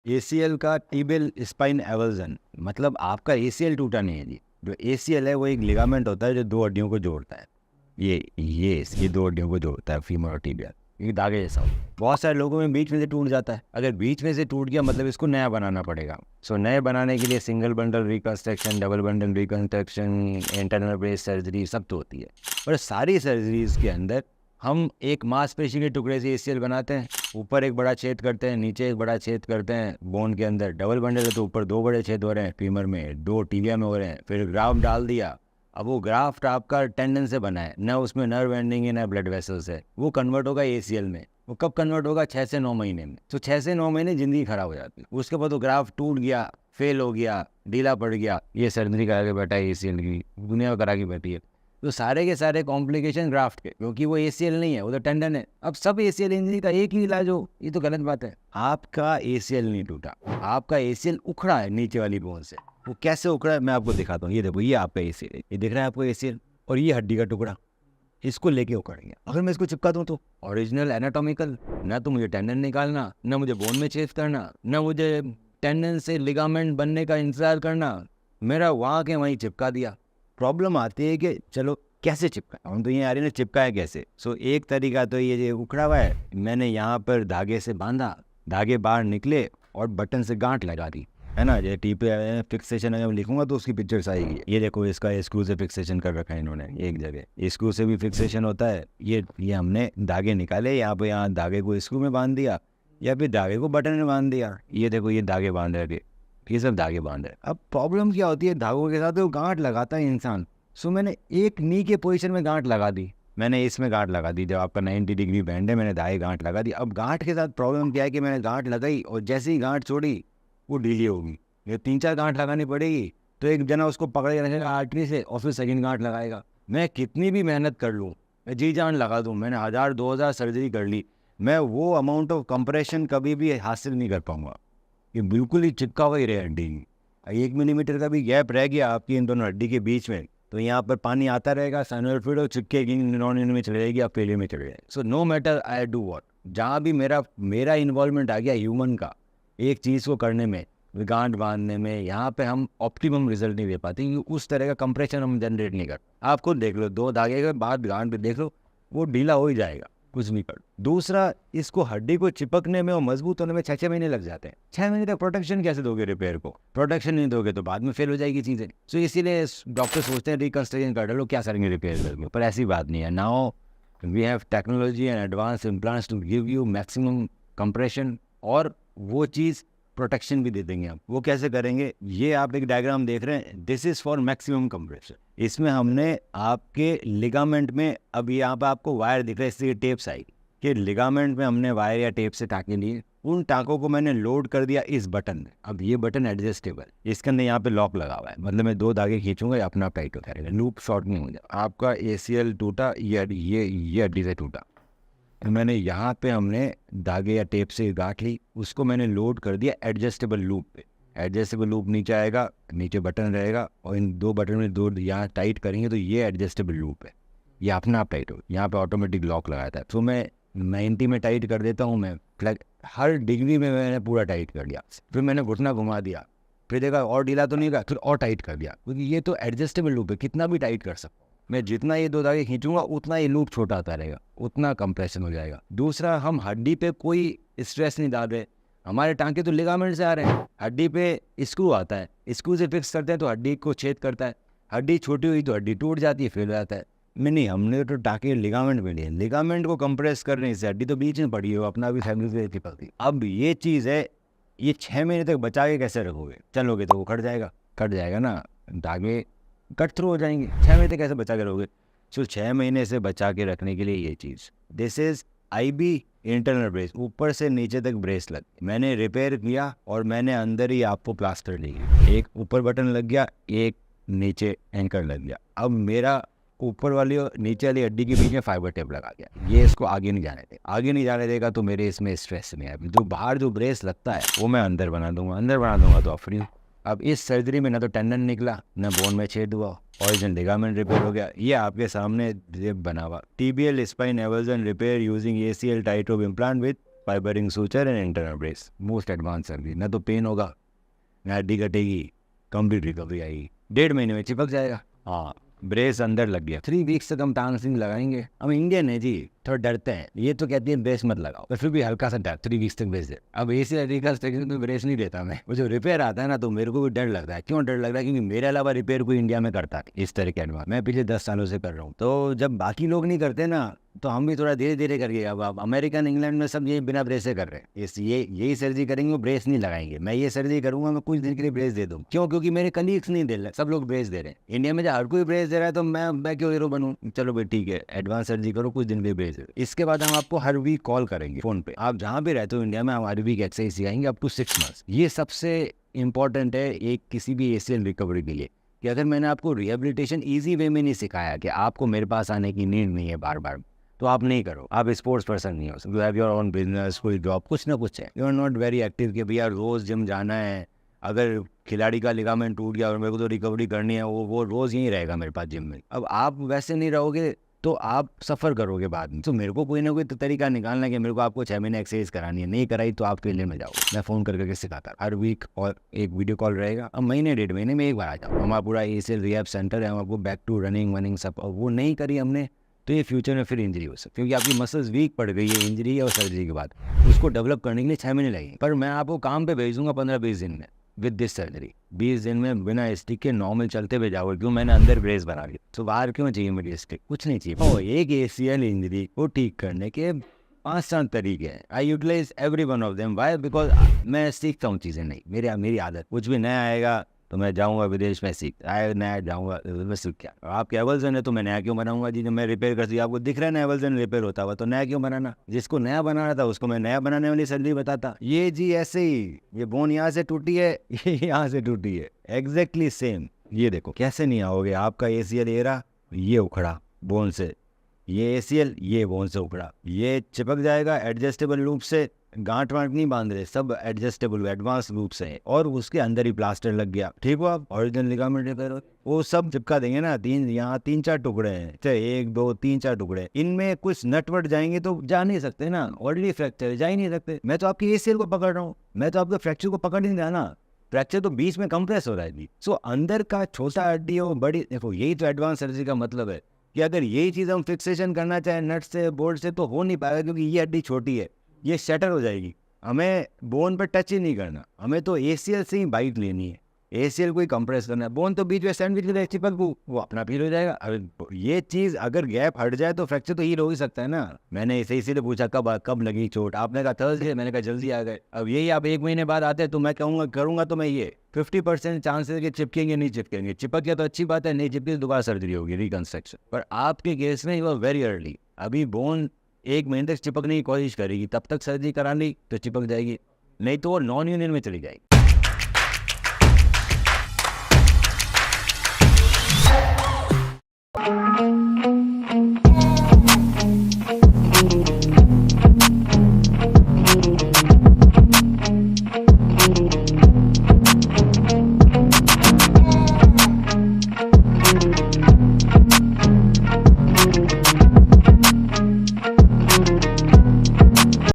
ACL का tibial spine aversion, मतलब आपका एसीएल टूटा नहीं है जी। जो एसीएल है वो एक लिगामेंट होता है जो दो हड्डियों को जोड़ता है। ये दो हड्डियों को जोड़ता है, फीमर और टिबियल। ये धागे जैसा होता है। बहुत सारे लोगों में बीच में से टूट जाता है। अगर बीच में से टूट गया मतलब इसको नया बनाना पड़ेगा। सो नए बनाने के लिए single bundle reconstruction, double bundle reconstruction, internal brace surgery सब तो होती है। पर सारी सर्जरीज के अंदर हम एक मांसपेशी के टुकड़े से एसीएल बनाते हैं, ऊपर एक बड़ा छेद करते हैं, नीचे एक बड़ा छेद करते हैं बोन के अंदर। डबल बंडल है तो ऊपर दो बड़े छेद हो रहे हैं फीमर में, दो टिबिया में हो रहे हैं, फिर ग्राफ्ट डाल दिया। अब वो ग्राफ्ट आपका टेंडन से बना है, ना उसमें नर्व एंडिंग है ना ब्लड वेसल्स है, वो कन्वर्ट होगा एसीएल में। वो कब कन्वर्ट होगा? 6 से 9 महीने में। तो 6 से 9 महीने ज़िंदगी खराब हो जाती है। उसके बाद वो ग्राफ्ट टूट गया, फेल हो गया, ढीला पड़ गया, ये सर्जरी करा के बैठा है एसीएल की, दुनिया करा के बैठी है। तो सारे के सारे कॉम्प्लिकेशन ग्राफ्ट के, क्योंकि वो एसीएल नहीं है, वो तो टेंडन है। अब सब एसीएल इंजरी का एक ही इलाज हो, ये तो गलत बात है। आपका एसीएल नहीं टूटा, आपका एसीएल उखड़ा है नीचे वाली बोन से। वो कैसे उखड़ा है मैं आपको दिखाता हूँ। ये देखो, ये आपका एसीएल है, ये दिख रहा है आपको एसीएल, और ये हड्डी का टुकड़ा, इसको लेके उखड़ गया। अगर मैं इसको चिपका दूं तो ओरिजिनल एनाटॉमिकल, ना तो मुझे टेंडन निकालना, ना मुझे बोन में छेद करना, ना मुझे टेंडन से लिगामेंट बनने का इंतजार करना, मेरा वहाँ के वहीं चिपका दिया। प्रॉब्लम आती है कि चलो कैसे चिपका, हम तो ये आ रही है ना चिपकाया कैसे। सो एक तरीका तो ये उखड़ा हुआ है, मैंने यहाँ पर धागे से बांधा, धागे बाहर निकले और बटन से गांठ लगा दी, है ना। ये टी पे फिक्सेशन अगर लिखूंगा तो उसकी पिक्चर्स आएगी। ये देखो, इसका स्क्रू से फिक्सेशन कर रखा है इन्होंने एक जगह, स्क्रू से भी फिक्सेशन होता है। ये हमने धागे निकाले, यहाँ धागे को स्क्रू में बांध दिया या फिर धागे को बटन में बांध दिया। ये देखो, ये धागे बांध रहे, ये सब धागे बांध रहे। अब प्रॉब्लम क्या होती है, धागों के साथ वो गांठ लगाता है इंसान। सो मैंने एक नी के पोजीशन में गांठ लगा दी, मैंने इसमें गांठ लगा दी, जब आपका 90 डिग्री बैंड है मैंने धागे गांठ लगा दी। अब गांठ के साथ प्रॉब्लम क्या है कि मैंने गांठ लगाई और जैसे ही गांठ छोड़ी वो ढीली होगी। ये 3-4 गांठ लगानी पड़ेगी, तो एक जना उसको पकड़ के रखेगा आर्टरी से और फिर सेकंड गांठ लगाएगा। मैं कितनी भी मेहनत कर लूँ, मैं जी जान लगा दूँ, मैंने 1000-2000 सर्जरी कर ली, मैं वो अमाउंट ऑफ कंप्रेशन कभी भी हासिल नहीं कर पाऊंगा। ये बिल्कुल ही चिपका हुआ ही रहे हड्डी। 1 मिलीमीटर का भी गैप रह गया आपकी इन दोनों हड्डी के बीच में, तो यहाँ पर पानी आता रहेगा, साइनोवियल फ्लूइड चिपकेगी, नॉन में चले जाएगी, आप फेलियर में चले जाएगी। So no matter I do what, जहाँ भी मेरा इन्वॉल्वमेंट आ गया ह्यूमन का एक चीज़ को करने में, गांठ बांधने में, यहाँ पे हम ऑप्टिमम रिजल्ट नहीं दे पाते, क्योंकि उस तरह का कंप्रेशन हम जनरेट नहीं करते। आप खुद देख लो, 2 धागे के बाद गांठ भी देख लो, वो ढीला हो ही जाएगा कुछ भी कर। दूसरा, इसको हड्डी को चिपकने में और मजबूत होने में 6 महीने लग जाते हैं। 6 महीने तक प्रोटेक्शन कैसे दोगे रिपेयर को? प्रोटेक्शन नहीं दोगे तो बाद में फेल हो जाएगी चीज़ें। सो इसीलिए डॉक्टर सोचते हैं रिकन्स्ट्रक्शन कर डालो, क्या करेंगे रिपेयर करके, पर ऐसी बात नहीं है। Now we have technology and advance implants to give you maximum compression, और वो चीज़ प्रोटेक्शन भी दे देंगे हम। वो कैसे करेंगे? ये आप एक डायग्राम देख रहे हैं, this is for maximum compression. इसमें हमने आपके लिगामेंट में, अब यहाँ पे आपको वायर दिख रहा है, इससे टेप्स आई कि लिगामेंट में हमने वायर या टेप से टाँके लिए, उन टाँकों को मैंने लोड कर दिया इस बटन में। अब ये बटन एडजस्टेबल, इसके अंदर यहाँ पे लॉक लगा हुआ है, मतलब मैं 2 धागे खींचूंगा अपना आप टाइट हो जाएगा, लूप शॉर्ट नहीं हो जाए। आपका एसीएल टूटा, ये हड्डी से टूटा, तो मैंने यहाँ पे हमने धागे या टेप से गांठ ली, उसको मैंने लोड कर दिया एडजस्टेबल लूप पे। एडजस्टेबल लूप नीचे आएगा, नीचे बटन रहेगा, और इन 2 बटन में 2 यहाँ टाइट करेंगे तो ये एडजस्टेबल लूप है, ये अपना आप टाइट हो। यहाँ पे ऑटोमेटिक लॉक लगाया था, तो मैं 90 में टाइट कर देता हूँ, मैं हर डिग्री में मैंने पूरा टाइट कर दिया। फिर मैंने घुटना घुमा दिया, फिर देखा और ढीला तो नहीं रहा, फिर और टाइट कर दिया, क्योंकि ये तो एडजस्टेबल लूप है, कितना भी टाइट कर सकता हूँ मैं। जितना ये 2 धागे खींचूंगा उतना ये लूप छोटा आता रहेगा, उतना कंप्रेशन हो जाएगा। दूसरा, हम हड्डी पे कोई स्ट्रेस नहीं डाल रहे, हमारे टांके तो लिगामेंट से आ रहे हैं, हड्डी पे स्क्रू आता है, स्क्रू से फिक्स करते हैं तो हड्डी को छेद करता है, हड्डी छोटी हुई तो हड्डी टूट जाती है, फेल हो जाता है। नहीं, हमने तो टाँके लिगामेंट में लिए, लिगामेंट को कंप्रेस करने से हड्डी तो बीच में पड़ी हो, अपना भी फैमिली से पड़ती। अब ये चीज़ है, ये 6 महीने तक बचा के कैसे रखोगे? चलोगे तो वो कट जाएगा ना, धागे कट थ्रू हो जाएंगे। 6 महीने तक कैसे बचा के रहोगे? सो 6 महीने से बचा के रखने के लिए ये चीज़, this is IB internal brace, ऊपर से नीचे तक ब्रेस लग, मैंने रिपेयर किया और मैंने अंदर ही आपको प्लास्टर ली, एक ऊपर बटन लग गया, एक नीचे एंकर लग गया। अब मेरा ऊपर वाली और नीचे वाली हड्डी के बीच में फाइबर टेप लगा गया, ये इसको आगे नहीं जाने देगा, तो मेरे इसमें स्ट्रेस नहीं है। जो बाहर जो ब्रेस लगता है वो मैं अंदर बना दूंगा तो आप फ्री। अब इस सर्जरी में ना तो टेंडन निकला, ना बोन में छेद हुआ, ओरिजिनल लिगामेंट रिपेयर हो गया। ये आपके सामने बना हुआ tibial spine avulsion repair using ACL tight rope implant with fiberwire suture and internal brace, most advance surgery. ना तो पेन होगा, ना हड्डी कटेगी, कंप्लीट रिकवरी आएगी, 1.5 महीने में चिपक जाएगा। हाँ, ब्रेस अंदर लग गया, 3 वीक्स तक हम टांसिंग लगाएंगे। हम इंडियन है जी, थोड़ा डरते हैं, ये तो कहती है ब्रेस मत लगाओ, पर फिर भी हल्का सा डर, 3 वीक्स तक ब्रेस दे। अब ACL रिकंस्ट्रक्शन तो ब्रेस नहीं देता मैं, वो जो रिपेयर आता है ना, तो मेरे को भी डर लगता है। क्यों डर लग रहा है? क्योंकि मेरे अलावा रिपेयर कोई इंडिया में करता है इस तरह के एडवांस, मैं पिछले 10 सालों से कर रहा हूँ। तो जब बाकी लोग नहीं करते ना, तो हम भी थोड़ा धीरे धीरे करके, अब अमेरिकन इंग्लैंड में सब ये बिना ब्रेस से कर रहे हैं, यही सर्जरी करेंगे, वो ब्रेस नहीं लगाएंगे। मैं ये सर्जरी करूंगा, मैं कुछ दिन के लिए ब्रेस दे दूँ। क्यों? क्योंकि मेरे कलीग्स नहीं दे रहे, सब लोग ब्रेस दे रहे हैं। इंडिया में जब हर कोई ब्रेस दे रहा है, तो मैं क्यों हीरो बनूं? चलो भाई ठीक है, एडवांस सर्जरी करो, कुछ दिन के लिए ब्रेस दे दो। इसके बाद हम आपको हर वीक कॉल करेंगे फोन पे, आप जहाँ भी रहते हो इंडिया में, हम हर वीक एक्सरसाइज सिखाएंगे अप टू 6 मंथ्स। ये सबसे इंपॉर्टेंट है एक किसी भी ACL रिकवरी के लिए, कि अगर मैंने आपको रिहेबिलिटेशन ईजी वे में नहीं सिखाया, कि आपको मेरे पास आने की नीड नहीं है बार बार, तो आप नहीं करो। आप स्पोर्ट्स पर्सन नहीं हो, you have your own business, कोई जॉब, कुछ ना कुछ है, you are not very active कि भैया रोज जिम जाना है। अगर खिलाड़ी का लिगामेंट टूट गया और मेरे को तो रिकवरी करनी है, वो रोज यहीं रहेगा मेरे पास जिम में। अब आप वैसे नहीं रहोगे तो आप सफ़र करोगे बाद में। तो मेरे को कोई ना कोई तरीका निकालना है कि मेरे को आपको 6 महीने एक्सरसाइज करानी है, नहीं कराई तो आप फेलियर में जाओगे। मैं फ़ोन करके सिखाता हर वीक, और एक वीडियो कॉल रहेगा। अब महीने 1.5 महीने में एक बार आ जाओ। हमारा पूरा ACL रिहैब सेंटर है, हम आपको बैक टू रनिंग सब, और वो नहीं करी हमने तो ये फ्यूचर में फिर इंजरी हो सकती है, क्योंकि आपकी मसल्स वीक पड़ गई है इंजरी और सर्जरी के बाद। उसको डेवलप करने के लिए 6 महीने लगेंगे, पर मैं आपको काम पे भेज दूंगा 15-20 दिन में विद दिस सर्जरी। 20 दिन में बिना स्टिक के नॉर्मल चलते हुए जाओगे। क्यों? मैंने अंदर ब्रेस बना लिया, तो बाहर क्यों चाहिए मेरी स्टिक? कुछ नहीं चाहिए। और एक ACL इंजरी को ठीक करने के 5-7 तरीके हैं। I utilise every one of them. Why? Because मैं सीखता हूँ चीज़ें, नहीं मेरी आदत। कुछ भी नया आएगा तो मैं जाऊंगा विदेश में सीख, आए नया जाऊंगा मैं सीख क्या। आपके एवल्जन है तो मैं नया क्यों बनाऊंगा जी? जब मैं रिपेयर कर दिया, आपको दिख रहा है ना एवल्जन रिपेयर होता हुआ, तो नया क्यों बनाना? जिसको नया बनाना था उसको मैं नया बनाने वाली सर्जरी बताता। ये जी ऐसे ही, ये बोन यहाँ से टूटी है, ये यहाँ से टूटी है, एग्जैक्टली सेम। ये देखो कैसे नहीं आओगे, आपका ACL ये रहा, ये उखड़ा बोन से, ये ACL ये बोन से उखड़ा, ये चिपक जाएगा एडजस्टेबल लूप से। गांठ वांठ नहीं बांध रहे, सब एडजस्टेबल एडवांस लूप से है, और उसके अंदर ही प्लास्टर लग गया। ठीक हो? आप ओरिजिनल लिगामेंट रिपेयर वो सब चिपका देंगे ना। यहाँ 3-4 टुकड़े हैं, चाहे 1 2 3-4 टुकड़े, इनमें कुछ नटवट जाएंगे तो जा नहीं सकते ना। ऑलरेडी फ्रैक्चर जा ही नहीं सकते। मैं तो आपकी ACL को पकड़ रहा हूँ, मैं तो आपके फ्रैक्चर को पकड़ नहीं रहा ना। फ्रैक्चर तो बीच में कंप्रेस हो रहा है। सो अंदर का छोटा हड्डी हो बड़ी, देखो यही तो एडवांस सर्जरी का मतलब है, कि अगर यही चीज़ हम फिक्सेशन करना चाहे नट से बोल्ट से तो हो नहीं पाएगा, क्योंकि ये हड्डी छोटी है, ये शटर हो जाएगी। हमें बोन पर टच ही नहीं करना, हमें तो ACL से ही बाइट लेनी है। ACL को ही कंप्रेस करना है, बोन तो बीच में सैंडविच के लिए चिपक वो अपना फील हो जाएगा। अब ये चीज़ अगर गैप हट जाए तो फ्रैक्चर तो हील हो ही सकता है ना। मैंने इसीलिए पूछा कब लगी चोट, आपने कहा थर्सडे, मैंने कहा जल्दी आ गए। अब यही आप 1 महीने बाद आते हैं तो मैं कहूँगा करूँगा तो मैं ये 50% चांसेस कि चिपकेंगे नहीं चिपकेंगे। चिपक गया तो अच्छी बात है, नहीं चिपके तो दोबारा सर्जरी होगी, रिकंस्ट्रक्शन। पर आपके केस में वो वेरी अर्ली, अभी बोन 1 महीने तक चिपकने की कोशिश करेगी, तब तक सर्जरी करानी तो चिपक जाएगी, नहीं तो वो नॉन यूनियन में चली जाएगी।